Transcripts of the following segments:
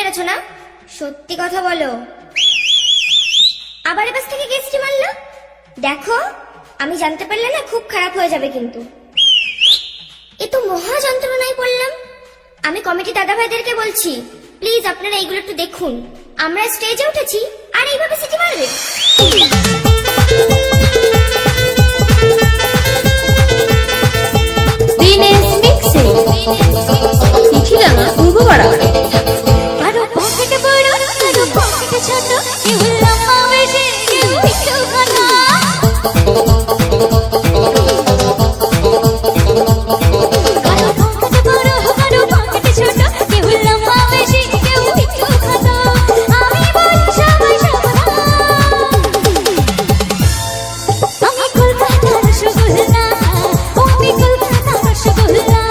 পেরেছো না? সত্যি কথা বলো। আবার এবার থেকে কে সিটি মারলো? দেখো, আমি জানতে পারলে না খুব খারাপ হয়ে যাবে কিন্তু। এ তো মহা যন্ত্রণায় পড়লাম। আমি কমিটি দাদা ভাইদেরকে বলছি, প্লিজ আপনারা এইগুলো একটু দেখুন। আমরা স্টেজে উঠেছি আর এইভাবে সিটি মারবে? আরো পকেটে বড় আরো পকেটে ছোট, কেউ লম্বা বেশি কেউ একটু ঘন। কারো পকেটে বড় কারো পকেটে ছোট, কেউ লম্বা বেশি কেউ একটু ঘন। আমি বলি সবাই সাবধান, আমি কলকাতার রসগোল্লা, আমি কলকাতার রসগোল্লা,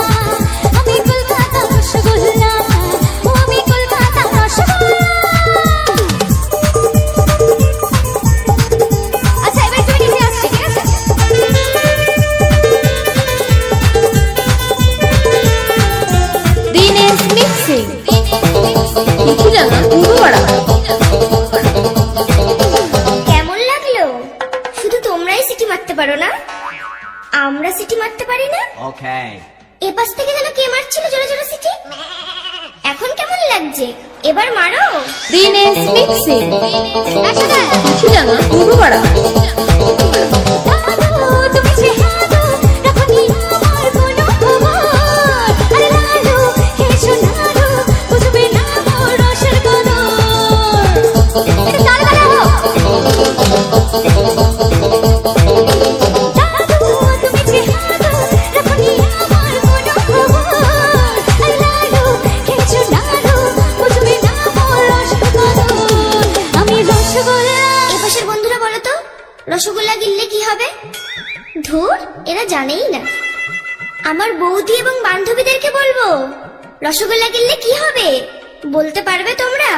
আমি কলকাতার রসগোল্লা, আমি কলকাতার রসগোল্লা। আচ্ছা এবার তুমি নিচে আসছি, ঠিক আছে? দিনেশ মিক্সিং মিঠিলানা পূর্বপাড়া। কেমন লাগলো? শুধু তোমরাই সিটি মারতে পারো না, আমরা সিটি মারতে পারি না? Okay. এ পাশ থেকে যেন কে মারছিল জোরে জোরে সিটি। এখন কেমন লাগছে? এবার মারো। দিনেশ মিক্সিং একসাথে মিঠিলানা পূর্বপাড়া। দাদু তুমি চেহারা রাখনি আমার কোনো খবর। আরে লালু হে সোনারু বুঝবে না মোর রসের কদর। এটা তালে তালে হো। দাদু তুমি চেহারা রাখনি আমার কোনো খবর। আরে লালু হে সোনারু বুঝবে না মোর রসের কদর। আমি রসগোল্লা। এ পাশের বন্ধুরা বলো তো, রসগোল্লা গিললে কি হবে? ধুর, এরা জানেই না। আমার বৌদি এবং বান্ধবীদেরকে বলবো, রসগোল্লা গিললে কি হবে বলতে পারবে তোমরা?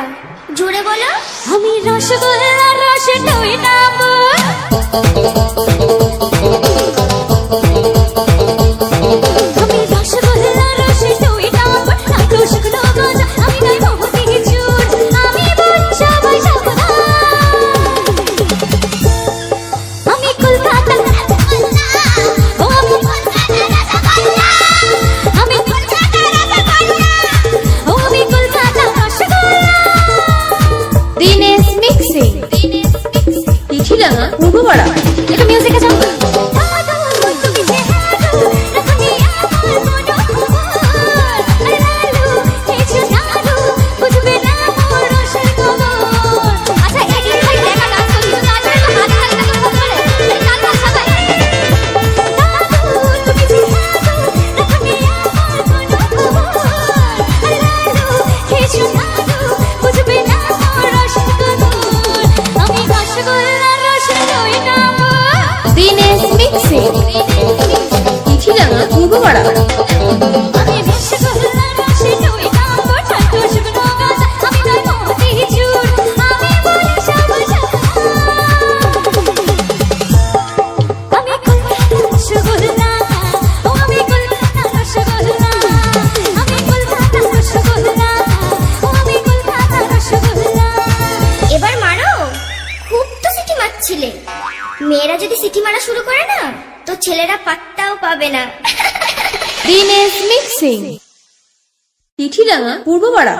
জোরে বলো। আমি রসগোল্লার রসে টই নামবো। আমি রসগোল্লার রসে টই নামবো। নামলো শুকনো গজা, আমি গাইবো হতে চুর। আমি বলি সবাই সাবধান, আমি কলকাতার রসগোল্লা, ও আমি কলকাতার রসগোল্লা, আমি কলকাতার রসগোল্লা, ও আমি কলকাতার রসগোল্লা। দিনেশ মিক্সিং মিঠিলানা পূর্বপাড়া। একটু মিউজিকে যাও। দাদু তুমি চেহারা রাখনি আমার কোনো খবর। আরে লালু হে সোনারু বুঝবে না মোর রসের খবর। আচ্ছা একই ভাই দেখা ডান্স করছি, তো নাচে তো হাত তালি তালি করতে পারে। তাল তাল সবাই। দাদু তুমি চেহারা রাখনি আমার কোনো খবর। আরে লালু হে সোনারু বুঝবে না মোর রসের খবর। আমি রসগোল্লার রসে টই নামবো। দিনেশ মিক্সিং মিঠিলানা পূর্বপাড়া। আমি রসগোল্লার রসে টই নামবো। ঠান্ডা শুকনো গজা, আমি গাইবো হতে চুর। আমি বলি সবাই সাবধান, আমি কলকাতার রসগোল্লা, ও আমি কলকাতার রসগোল্লা, আমি কলকাতার রসগোল্লা, ও আমি কলকাতার রসগোল্লা। এবার মারো। খুব তো সিটি মারছিলে। মেয়েরা যদি সিটি মারা শুরু করে না, তো ছেলেরা পাত্তাও পাবে না। দিনেশ মিক্সিং মিঠিলানা পূর্বপাড়া।